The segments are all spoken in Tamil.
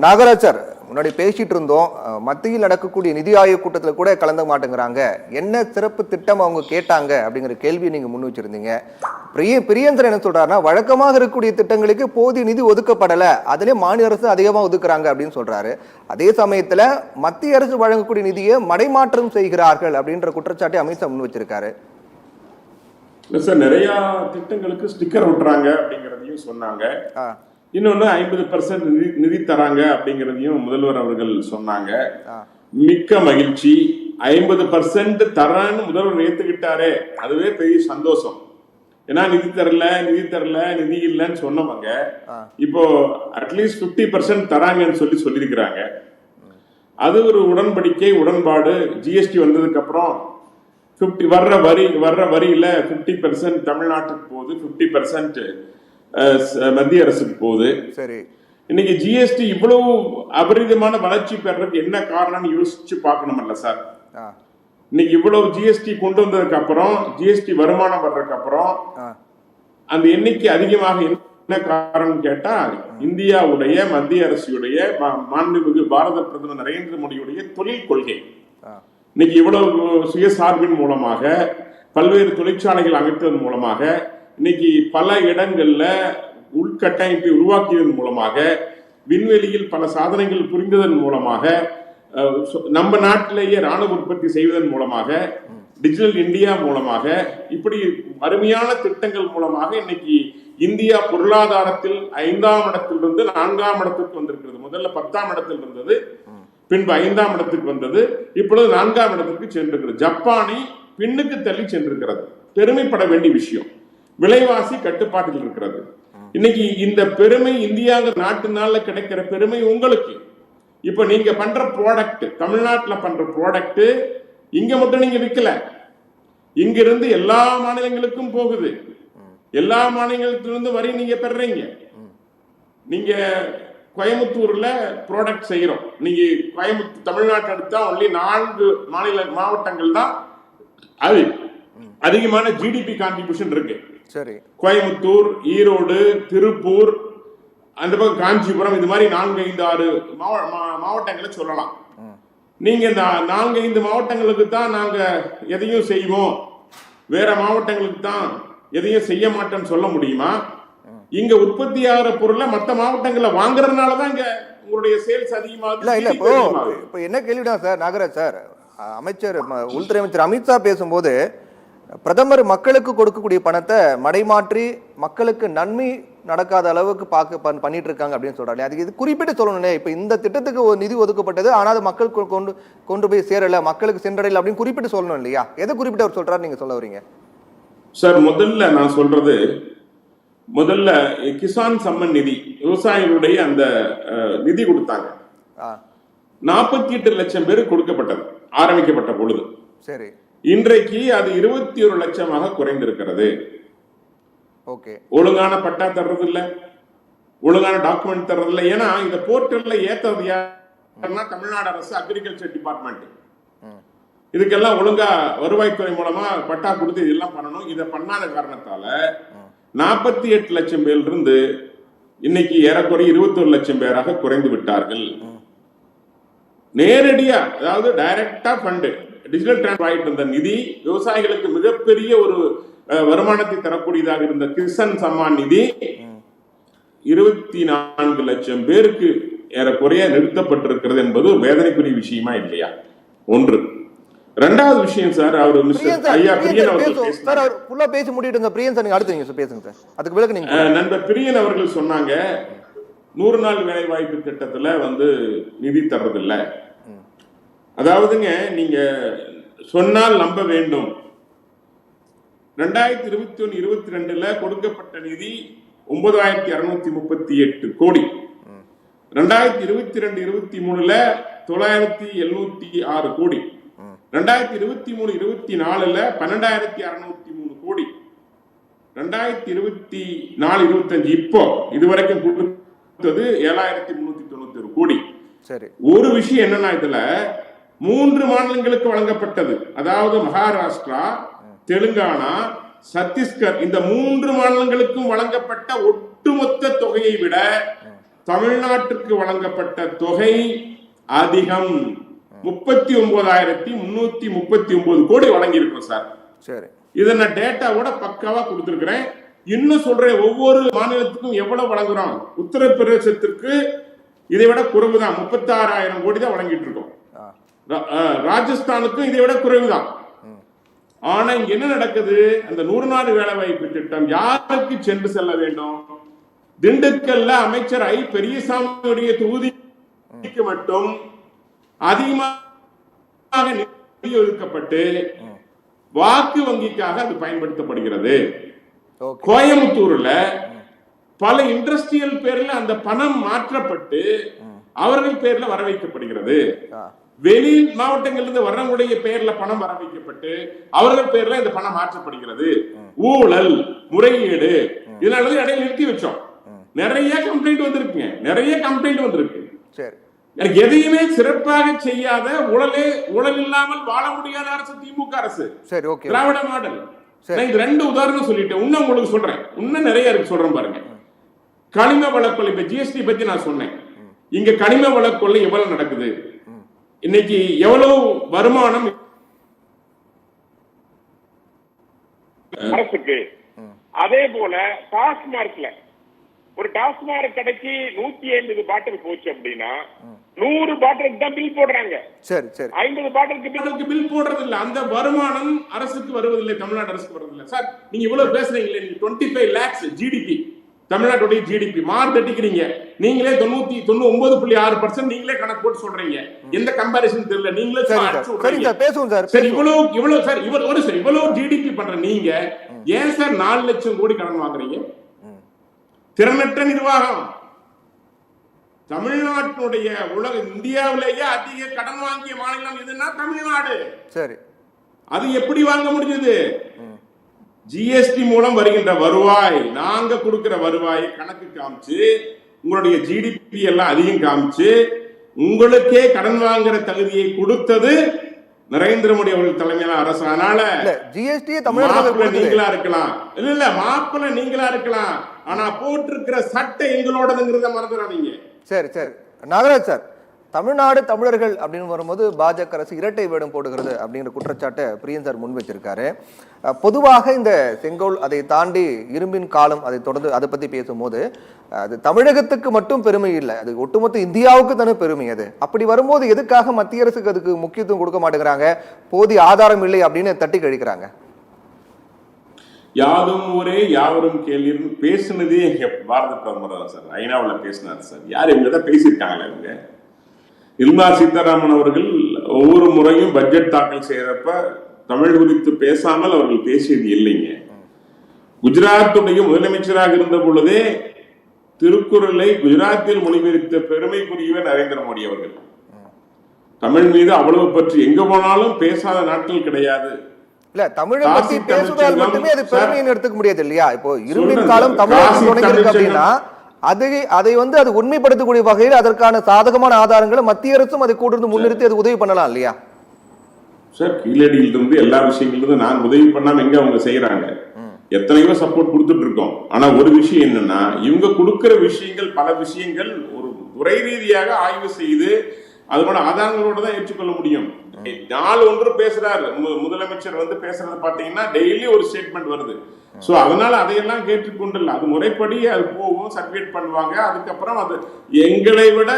நாகராஜ் சார், முன்னாடி பேசிட்டு இருந்தோம், மத்தியில் நடக்கக்கூடிய நிதி ஆயோக் கூட்டத்தில் கூட கலந்து மாட்டேங்கிறாங்க, என்ன சிறப்பு திட்டம் அவங்க கேட்டாங்க அப்படிங்கிற கேள்வியை நீங்க முன் வச்சிருந்தீங்க. பிரியந்தர் என்ன சொல்றாருன்னா, வழக்கமாக இருக்கக்கூடிய திட்டங்களுக்கு போதிய நிதி ஒதுக்கப்படலை, அதிலே மாநில அரசு அதிகமாக ஒதுக்குறாங்க அப்படின்னு சொல்றாரு. அதே சமயத்துல மத்திய அரசு வழங்கக்கூடிய நிதியை மடைமாற்றம் செய்கிறார்கள் அப்படின்ற குற்றச்சாட்டை அமித்ஷா முன் வச்சிருக்காரு. நிறைய திட்டங்களுக்கு ஸ்டிக்கர் விட்டுறாங்க அப்படிங்கிறதையும் சொன்னாங்க. இன்னொன்னு 50% நிதி தராங்க அப்படிங்கிறதையும் முதல்வர் அவர்கள் சொன்னாங்க. மிக்க மகிழ்ச்சி. 50% தரன்னு முதல்வர் ஏத்துக்கிட்டாரே, அதுவே பெரிய சந்தோஷம். ஏன்னா நிதி தரல நிதி இல்லைன்னு சொன்னவங்க இப்போ அட்லீஸ்ட் 50% தராங்கன்னு சொல்லியிருக்கிறாங்க. அது ஒரு உடன்பாடு. ஜிஎஸ்டி வந்ததுக்கு அப்புறம் வர்ற வரியில 50% தமிழ்நாட்டுக்கு போகுது, 50% மத்திய அரசுக்கு போகுது. சரி, இன்னைக்கு ஜிஎஸ்டி இவ்வளவு அபரிதமான வளர்ச்சி பெறதுக்கு என்ன காரணம்னு யோசிச்சு பார்க்கணும்ல சார். இன்னைக்கு இவ்வளவு ஜிஎஸ்டி கொண்டு வந்ததுக்கு அப்புறம், ஜிஎஸ்டி வருமானம் வர்றதுக்கு அப்புறம் அந்த எண்ணிக்கை அதிகமாக என்ன காரணம் கேட்டா, இந்தியாவுடைய மத்திய அரசுடைய மாண்புமிகு பாரத பிரதமர் நரேந்திர மோடியுடைய தொழில் கொள்கை. இன்னைக்கு இவ்வளவு சுயசார்பின் மூலமாக, பல்வேறு தொழிற்சாலைகள் அமைத்ததன் மூலமாக, இன்னைக்கு பல இடங்கள்ல உள்கட்டமைப்பை உருவாக்கியதன் மூலமாக, விண்வெளியில் பல சாதனைகள் புரிந்ததன் மூலமாக, நம்ம நாட்டிலேயே ராணுவ உற்பத்தி செய்வதன் மூலமாக, டிஜிட்டல் இந்தியா மூலமாக, இப்படி அருமையான திட்டங்கள் மூலமாக இன்னைக்கு இந்தியா பொருளாதாரத்தில் 5ஆம் இடத்திலிருந்து 4ஆம் இடத்துக்கு வந்திருக்கிறது. முதல்ல 10ஆம் இடத்தில் இருந்தது, பின்பு 5ஆம் இடத்துக்கு வந்தது, இப்பொழுது 4ஆம் இடத்துக்கு சென்றிருக்கிறது. ஜப்பானை பின்னுக்கு தள்ளி சென்றிருக்கிறது. பெருமைப்பட வேண்டிய விஷயம். விலைவாசி கட்டுப்பாட்டில் இருக்கிறது. இன்னைக்கு இந்த பெருமை இந்தியா நாட்டுனால கிடைக்கிற பெருமை உங்களுக்கு. இப்ப நீங்க பண்ற ப்ராடக்ட், தமிழ்நாட்டில் பண்ற ப்ராடக்ட் இங்க மட்டும் நீங்க விற்கல, இங்க இருந்து எல்லா மாநிலங்களுக்கும் போகுது. எல்லா மாநிலத்திலிருந்து வரி நீங்க பெறீங்க. நீங்க கோயம்புத்தூர்ல ப்ராடக்ட் செய்யறோம். நீங்க தமிழ்நாட்டை எடுத்தா ஒன்லி 4 மாவட்டங்கள் தான் அது அதிகமான ஜிடிபி கான்ட்ரிபியூஷன் இருக்கு. சரி, கோயம்புத்தூர், ஈரோடு, திருப்பூர், அந்த பக்கம் காஞ்சிபுரம், இது மாதிரி 4-5-6 மாவட்டங்களை சொல்லலாம். நீங்க இந்த 4-5 மாவட்டங்களுக்கு தான் நாங்க எதையும் செய்வோம், வேற மாவட்டங்களுக்கு தான் எதையும் செய்ய மாட்டேன்னு சொல்ல முடியுமா? இங்க உற்பத்தி ஆகிற பொருளை மற்ற மாவட்டங்களை வாங்குறதுனாலதான் இங்க உங்களுடைய சேல்ஸ் அதிகமாக. இல்ல இப்போ என்ன கேள்விதான் சார் நாகராஜ் சார், அமைச்சர் உள்துறை அமைச்சர் அமித்ஷா பேசும்போது, பிரதமர் மக்களுக்கு கொடுக்கக்கூடிய பணத்தை மடைமாற்றி மக்களுக்கு நன்மை நடக்காத அளவுக்கு பண்ணிட்டு இருக்காங்க அப்படின்னு சொல்றாங்க. அதுக்கு இது குறிப்பிட்டு சொல்லணும்னே, இப்ப இந்த திட்டத்துக்கு ஒரு நிதி ஒதுக்கப்பட்டது, ஆனால் அது மக்களுக்கு கொண்டு போய் சேரல, மக்களுக்கு சென்றடையில அப்படின்னு குறிப்பிட்டு சொல்லணும் இல்லையா? எதை குறிப்பிட்டு அவர் சொல்றாரு நீங்க சொல்ல வரீங்க சார்? முதல்ல நான் சொல்றது, முதல்ல கிசான் சம்மன் நிதி, விவசாயிகளுடைய அந்த நிதி கொடுத்தாங்க. 48 லட்சம் பேருக்கு கொடுக்கப்பட்டது ஆரம்பிக்கப்பட்ட பொழுது. சரி, இன்றைக்கு அது 21 லட்சமாக குறைந்திருக்கிறது. ஒழுங்கான பட்டா தர்றது இல்ல, ஒழுங்கான டாக்குமெண்ட் தர்றது இல்ல. ஏன்னா இந்த போர்ட்டல்ல ஏத்தது யாருன்னா தமிழ்நாடு அரசு அக்ரிகல்ச்சர் டிபார்ட்மெண்ட். இதுக்கெல்லாம் ஒழுங்கா வருவாய்த்துறை மூலமா பட்டா கொடுத்து இதெல்லாம் பண்ணணும். இதை பண்ணாத காரணத்தால 48 லட்சம் பேர்ல இருந்து இன்னைக்கு ஏறக்குறைய 21 லட்சம் பேராக குறைந்து விட்டார்கள். நேரடியா, அதாவது டைரக்டா ஃபண்டு, டிஜிட்டல் டிரான்ஸ்ஃபர் ஆகிட்டு இருந்த நிதி, விவசாயிகளுக்கு மிகப்பெரிய ஒரு வருமானத்தை தரக்கூடியதாக இருந்த கிசான் சம்மான் நிதி 24 லட்சம் பேருக்கு ஏறக்குறைய நிறுத்தப்பட்டிருக்கிறது என்பது வேதனைக்குரிய விஷயமா இல்லையா? ஒன்று. இரண்டாவது விஷயம் சார், அவர் நண்பர் பிரியன் அவர்கள் சொன்னாங்க, 100 நாள் வேலை வாய்ப்பு திட்டத்துல நிதி தர்றதில்ல. அதாவதுங்க, நீங்க சொன்னால் நம்ப வேண்டும். 2021-22 கொடுக்கப்பட்ட நிதி 9638 கோடி. 2022-23 9706 கோடி. 2023-24 12603 கோடி. 2024-25 இப்போ இதுவரைக்கும் கொடுத்தது 7391 கோடி. சரி, ஒரு விஷயம் என்னன்னா, இதுல 3 மாநிலங்களுக்கு வழங்கப்பட்டது. அதாவது மகாராஷ்டிரா, தெலுங்கானா, சத்தீஸ்கர், இந்த 3 மாநிலங்களுக்கும் வழங்கப்பட்ட ஒட்டுமொத்த தொகையை விட தமிழ்நாட்டுக்கு வழங்கப்பட்ட தொகை அதிகம். 39,339 கோடி வழங்கி இருக்கோம் சார். சரி, இதை நான் டேட்டாவோட பக்காவா கொடுத்திருக்கிறேன். இன்னும் சொல்றேன், ஒவ்வொரு மாநிலத்துக்கும் எவ்வளவு வழங்குறோம். உத்தரப்பிரதேசத்திற்கு இதை விட குறைவுதான், 36,000 கோடி தான் வழங்கிட்டு இருக்கோம். ராஜஸ்தானுக்கும் இதை விட குறைவுதான். ஆனா இங்க என்ன நடக்குது, அந்த 100 நாள் வேலை வாய்ப்பு திட்டம் யாருக்கு சென்று செல்ல வேண்டும்? திண்டுக்கல்ல அமைச்சர் ஐ பெரியசாமியுடைய தொகுதிக்கு மட்டும் அதிகமாக நிதி ஒதுக்கப்பட்டு வாக்கு வங்கிக்காக அது பயன்படுத்தப்படுகிறது. கோயம்புத்தூர்ல பல இண்டஸ்ட்ரியல் பேர்ல அந்த பணம் மாற்றப்பட்டு அவர்கள் பேர்ல வர வைக்கப்படுகிறது. வெளி மாவட்டங்களிலிருந்து வர்றவங்களுடைய பெயர்ல பணம் வர வைக்கப்பட்டு அவர்கள் பேர்ல இந்த பணம் மாற்றப்படுகிறது. ஊழல், முறைகேடு, இதனால இடையில நிறுத்தி வச்சோம். நிறைய கம்ப்ளைண்ட் வந்திருக்குங்க, நிறைய கம்ப்ளைண்ட் வந்திருக்கு. எனக்கு எதையுமே சிறப்பாக செய்யாத, ஊழல் இல்லாமல் வாழ முடியாத அரசு திமுக அரசு, திராவிட மாடல். இது 2 உதாரணம் சொல்லிட்டேன். இன்னும் உங்களுக்கு சொல்றேன், இன்னும் நிறைய இருக்கு, சொல்றேன் பாருங்க. கனிம வளக்கொள்ளை, இப்ப ஜிஎஸ்டி பத்தி நான் சொன்னேன். இங்க கனிம வளக்கொள்ளை எவ்வளவு நடக்குது, இன்னைக்கு எவ்வளவு வருமானம் அரசுக்கு. அதே போல டாஸ்மார்க்ல ஒரு டாஸ்மார்க் கடைக்கு 150 பாட்டில் போச்சு அப்படின்னா 100 பாட்டிலுக்கு தான் பில் போடுறாங்க. 50 பாட்டிலுக்கு பில் போடுறது இல்ல. அந்த வருமானம் அரசுக்கு வருவதில்லை, தமிழ்நாடு அரசுக்கு வருவதில்லை. சார் நீங்க இவ்வளவு பேசுறீங்களே, நீங்க 25 lakhs ஜிடிபி, தமிழ்நாட்டுடைய ஜிடிபி மார்த்தடிக்கிறீங்க. நீங்களே 99.6% நீங்களே கணக்கு போட்டு சொல்றீங்க. எந்த கம்பாரிசன் தெரியல, நீங்களே பேசுவோம் சார். சரி, இவ்வளவு சார், இவ்வளவு ஜிடிபி பண்ற நீங்க ஏன் சார் 4 லட்சம் கோடி கடன் வாங்குறீங்க? திறனற்ற நிர்வாகம். தமிழ்நாட்டுடைய இந்தியாவிலேயே அதிக கடன் வாங்கிய மாநிலம் எதுன்னா தமிழ்நாடு. சரி, அது எப்படி வாங்க முடிஞ்சது? ஜிஎஸ்டி மூலம் வருகின்ற வருவாய், நாங்க கொடுக்கிற வருவாய் கணக்கு காமிச்சு, உங்களுடைய ஜிடிபி எல்லாம் அதிகம் காமிச்சு, உங்களுக்கே கடன் வாங்குற தகுதியை கொடுத்தது நரேந்திர மோடி அவர்கள் தலைமையிலான அரசு. அதனால ஜிஎஸ்டி நீங்களா இருக்கலாம், இல்ல மாப்பிள்ள நீங்களா இருக்கலாம், ஆனா போட்டிருக்கிற சட்டை எங்களோடதுங்கிறத மறந்துடாதீங்க. சரி, நாகராஜ் சார், தமிழ்நாடு தமிழர்கள் அப்படின்னு வரும்போது பாஜக அரசு இரட்டை வேடம் போடுகிறது அப்படிங்கிற குற்றச்சாட்டை பிரியன் சார் முன் வச்சிருக்காரு. பொதுவாக இந்த செங்கோல், அதை தாண்டி இரும்பின் காலம், அதை தொடர்ந்து அதை பத்தி பேசும்போது அது தமிழகத்துக்கு மட்டும் பெருமை இல்லை, அது ஒட்டுமொத்த இந்தியாவுக்கு தானே பெருமை. அது அப்படி வரும்போது எதுக்காக மத்திய அரசுக்கு அதுக்கு முக்கியத்துவம் கொடுக்க மாட்டேங்கிறாங்க, போதிய ஆதாரம் இல்லை அப்படின்னு தட்டி கழிக்கிறாங்க? யாதும் ஊரே யாவரும் கேள்வி பேசுனதே பாரத பிரதமர் தான் சார், ஐநாவில் பேசினார் சார். யார் இவங்க தான் பேசியிருக்காங்களே. இவங்க நிர்மலா சீதாராமன் அவர்கள் ஒவ்வொரு முறையும் பட்ஜெட் தாக்கல் செய்யறப்ப தமிழ் குறித்து பேசாமல் அவர்கள் பேசியது இல்லைங்க. குஜராத்துடைய முதலமைச்சராக இருந்த பொழுதே திருக்குறளை குஜராத்தில் மொழிபெயர்த்த பெருமைக்குரியவர் நரேந்திர மோடி அவர்கள். தமிழ் மீது அவ்வளவு பற்றி எங்க போனாலும் பேசாத நாட்கள் கிடையாது. இல்ல, தமிழை பத்தி பேசுவதால் மட்டுமே அது பெருமையை எடுத்துக்க முடியாது இல்லையா? இப்போ இரும்பின் காலம் தமிழகத்தில் தொடங்கியிருக்கு அப்படின்னா அதை அது உண்மைப்படுத்தக்கூடிய வகையில் அதற்கான சாதகமான ஆதாரங்களை மத்திய அரசும் அதை கூட இருந்து முன்னிறுத்தி அது உதவி பண்ணலாம் இல்லையா? சார், கீழடியில் இருந்து எல்லா விஷயங்களிலிருந்து நான் உதவி பண்ணாம எங்க அவங்க செய்யறாங்க, எத்தனையோ சப்போர்ட் கொடுத்துட்டு இருக்கோம். ஆனா ஒரு விஷயம் என்னன்னா, இவங்க கொடுக்கிற விஷயங்கள், பல விஷயங்கள் ஒரு துறை ரீதியாக ஆய்வு செய்து அதோட ஆதாரங்களோட தான் ஏற்றுக்கொள்ள முடியும். நாள் ஒன்று பேசுறாரு முதலமைச்சர் பேசுறது பாத்தீங்கன்னா டெய்லி ஒரு ஸ்டேட்மெண்ட் வருது. சோ அதனால அதையெல்லாம் கேட்டுக்கொண்டு அது முறைப்படி அது போகும், சர்டிபிகேட் பண்ணுவாங்க. அதுக்கப்புறம் அது எங்களை விட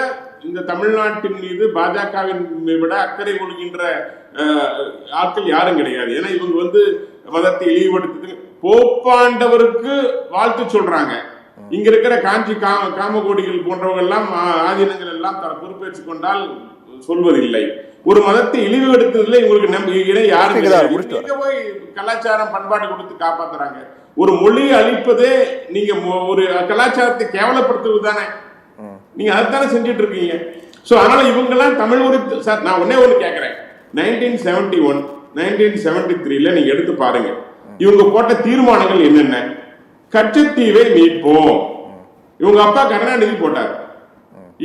இந்த தமிழ்நாட்டின் மீது பாஜகவின் விட அக்கறை கொள்கின்ற ஆட்கள் யாரும் கிடையாது. ஏன்னா இவங்க மதத்தை இழிவுபடுத்து போப்பாண்டவருக்கு வாழ்த்து சொல்றாங்க. இங்க இருக்கிற காஞ்சி காமகோடிகள் போன்றவங்க எல்லாம் ஆதீனங்கள் எல்லாம் பொறுப்பேற்றுக் கொண்டால் சொல்வதில்லை. ஒரு மதத்தை இழிவுபடுத்துவதில் உங்களுக்கு நம்பிக்கை யாரும் போய் கலாச்சாரம் பண்பாடு கொடுத்து காப்பாத்துறாங்க. ஒரு மொழி அழிப்பதே நீங்க ஒரு கலாச்சாரத்தை கேவலப்படுத்துவது தானே, நீங்க அதைத்தானே செஞ்சுட்டு இருக்கீங்க. சோ அதனால இவங்க எல்லாம் தமிழ் குறித்து சார் நான் ஒன்னே ஒண்ணு கேட்கிறேன். 1971 1973 நீங்க எடுத்து பாருங்க, இவங்க போட்ட தீர்மானங்கள் என்னென்ன? கச்சத்தீவை மீட்போம், இவங்க அப்பா கருணாநிதி போட்டார்.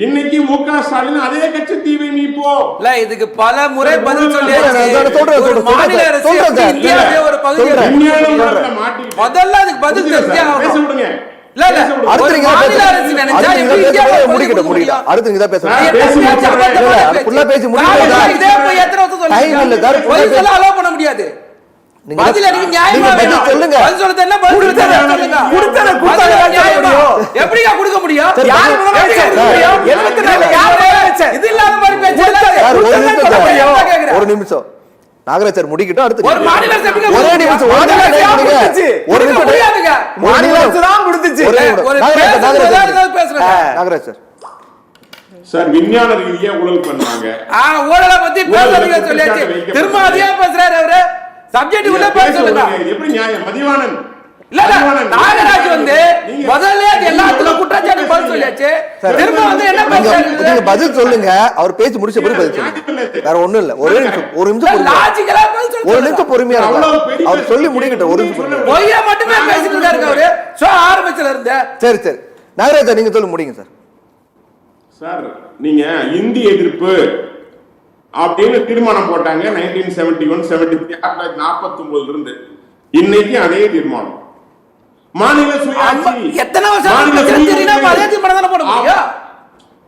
இன்னைக்கு முக ஸ்டாலின் அதே கச்சத்தீவை மீட்போம். இதுக்கு பல முறை பதில் சொல்லியாச்சு. மாநில அரசு இந்தியாவே ஒரு பகுதி முதல்ல அதுக்கு பதில் பேச விடுங்க. இல்ல, இல்ல. பேச விடுங்க. அடுத்து ஒரு நீங்க தான் மாநில அரசு பேசுங்க. நினைச்சா அடுத்து நீங்க எப்படி தான் இந்தியாவை பேசுங்க. கொண்டு முடிக்கட்டும், போக முடியும்? அடுத்து நீங்க தான் பேசுங்க. நான் என்ன பேசி பேச்சு, முடிக்கிறேன். அபத்தமான இல்ல, பேச்சு. ஃபுல்லா பேசி நான் முடிக்கிறதா? இதே போய் எத்தனை வருஷம் சொல்லுங்க? டைம் இல்ல சார், ஃபுல்லா பொய் சொல்ல பேசி- allow பண்ண முடியாது. நீங்க பதில நீங்க நியாயமா நீங்க பதில் வேணும். சொல்லுங்க. பதில் சொல்றது என்ன? பதில் சொல்றது என்ன? சொல்லுங்க. கொடுத்ததை பதில் நியாயமா? முடியும். எப்படியா கொடுக்க முடியும்? சரி, யார் பதில் முதலமைச்சர் கொடுக்க சார், முடியும்? 74 யார் முதலமைச்சர். இது இல்லாத மாதிரி பேச்சு சார், ஒரு கொடுத்ததை நிமிஷம் சொல்ல சார். முடியும். நான் கேக்குறேன். ஒரு நிமிஷம் நாகராஜ் சார் முடிக்கட்டும், அடுத்து ஒரு நீங்க. மாநில அரசு எப்படி ஒரே கொடுக்க நிமிஷம், ஒரு முடியும்? நிமிஷம் மாநில கொடுங்க. அரசு ஒரு கொடுக்க நிமிஷம் முடியாதுங்க. மாநில அரசு தான் கொடுத்துச்சு. ஒரே நிமிடம். ஒரு நாகராஜ் சார், பேசுறது நாகராஜ் ஏதாவது சார். பேசுறேன். நாகராஜ் சார். சார் விஞ்ஞான ரீதியா ஊழல் பண்ணாங்க. ஊழலை பத்தி பேசுறதுக்கு ஊழல் சொல்லியாச்சு. வைக்கப்பட்டது. திரும்ப அதையே பேசுறாரு அவரு. சப்ஜெக்ட் உள்ள பேச சொல்லுங்க. எப்படி நியாயம்? மதிவாணன் இல்ல, இல்ல, மதிவாணன், நாகராஜ் வந்து நீங்க- முதல்ல எல்லாத்துக்கும் குற்றச்சாட்டு பதில் சொல்லியாச்சு. திரும்ப வந்து என்ன நீங்க பேசுறாரு? பதில் சொல்லுங்க. அவர் பேசி முடிச்ச பிறகு பதில் சொல்லுங்க. வேற ஒண்ணும் இல்ல. ஒரே நிமிஷம், ஒரு நிமிஷம் பொறுமையா. லாஜிக்கலா பதில் ஒரு சொல்லுங்க. நிமிஷம் பொறுமையா இருங்க. அவ்வளவு பெரிய அவர் சொல்லி முடிக்கட்டும். ஒரு நிமிஷம் பொறுமையா. பொய்யா மட்டுமே பேசிட்டு இருக்காரு அவரு. சோ ஆரம்பிச்சல இருந்து சரி சரி நாகராஜ் சார், நீங்க சொல்லி முடிங்க சார். சார் நீங்க இந்தி எதிர்ப்பு அப்படின்னு தீர்மானம் போட்டாங்க 1971 73 1949 இருந்து இன்னைக்கு அதே தீர்மானம். மாநில சுயாட்சி எத்தனை வருஷம் மாநில தெரிஞ்சிருந்தா சுயாட்சி அதே தீர்மானம் தானே போட முடியும்?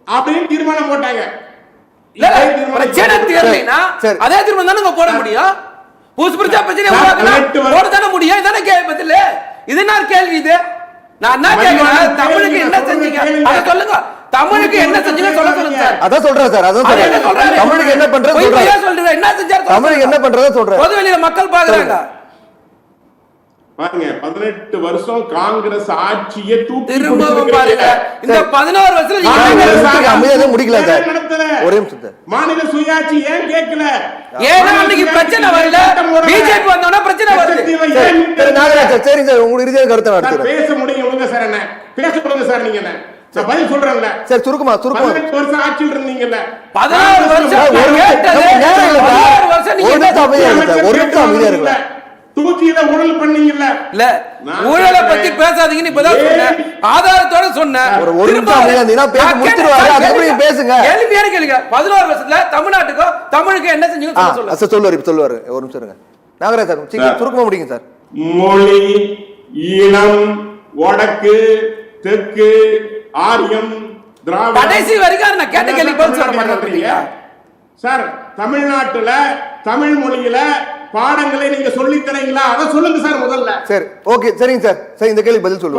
அப்படின்னு தீர்மானம் போட்டாங்க. இல்ல, இல்ல, பிரச்சனை தீரலைனா சரி. அதே தீர்மானம் தானே போட முடியும். புதுசு புதுசா பிரச்சனை சார், உருவாக்குனா 18 வருஷம். போட தானே முடியும். இதானே கேள்வி பதில். இது என்ன கேள்வி இது? நான் என்ன கேக்குறேன், தமிழுக்கு என்ன செஞ்சீங்க அதை சொல்லுங்க. தமிழுக்கு என்ன செஞ்சீங்க சொல்ல சொல்லுங்க சார். அதான் சொல்றேன் சார், அதான் அது என்ன சொல்றேன். சொல்றாரு? தமிழுக்கு என்ன பண்றது பொய் பொய்யா சொல்றேன். சொல்றீங்க. என்ன செஞ்சாரு? தமிழுக்கு என்ன பண்றதா சொல்றேன். பொது வெளியில மக்கள் பாக்குறாங்க. பாருங்க 18 வருஷம் காங்கிரஸ் ஆட்சியை தூக்கி திரும்பவும் பாருங்க. பிடிச்சிருக்கீங்க. இந்த 11 வருஷத்துல நீங்க காங்கிரஸ் என்ன ஆட்சி அமைதியா முடிக்கல சார். ஏன் நடத்தல? ஒரே நிமிஷம் சார். மாநில சுயாட்சி ஏன் கேட்கல? ஏன்னா அன்னைக்கு பிரச்சனை வரல. பிஜேபி வந்தோட பிரச்சனை வருது. சரி நாகராஜ் சார், சரிங்க சார், உங்களுக்கு இறுதியாக கருத்தை நான் சார், எடுத்துக்கிறேன். பேச முடியும் விடுங்க சார். என்ன பேச விடுங்க சார். நீங்க என்ன நான் பதில் சொல்றேன்ல. சரி, சுருக்கமா 18 வருஷம் ஆட்சியில் இருந்தீங்கல்ல. 16 வருஷம் சார், ஒரு நான் கேட்டது, நிமிஷம் நேரம் இல்ல சார். 16 வருஷம் நீங்க ஒரு என்ன நிமிஷம் அமைதியா இருங்க சார். ஒரு நிமிஷம் அமைதியா இல்ல. இருங்க. தூக்கியில ஊழல் பண்ணீங்கல்ல. இல்ல ஊழலை பத்தி பேசாதீங்கன்னு இப்பதான் சொன்னேன். ஆதாரத்தோட சொன்னேன். ஒரு திரும்ப நிமிஷம் அமைதியா இருந்தீங்கன்னா பேசி நான் முடிச்சிருவாரு. கேட்டேன். அதுக்கப்புறம் பேசுங்க. எளிமையான கேளுங்க. 16 வருஷத்துல தமிழ்நாட்டுக்கும் தமிழுக்கு என்ன செஞ்சீங்கன்னு சொல்ல சொல்லுங்க. சார் சொல்லுவாரு, இப்ப சொல்லுவாரு. ஒரு நிமிஷம் இருங்க நாகராஜ் சார், சீக்கிரம் சுருக்கமா முடிங்க சார். மொழி, ஈனம், வடக்கு, தெற்கு, ஆரியம், திராவிடம். கடைசி வரைக்கும் நான் கேட்ட கேள்வி பதில் சொல்ல மாட்டேங்கிறீங்க சார். தமிழ்நாட்டுல தமிழ் மொழியில பாடங்களை நீங்க சொல்லி தரீங்களா? அதை சொல்லுங்க சார் முதல்ல. சரி, ஓகே, சரிங்க சார். சரி, இந்த கேள்வி பதில் சொல்லுவார்.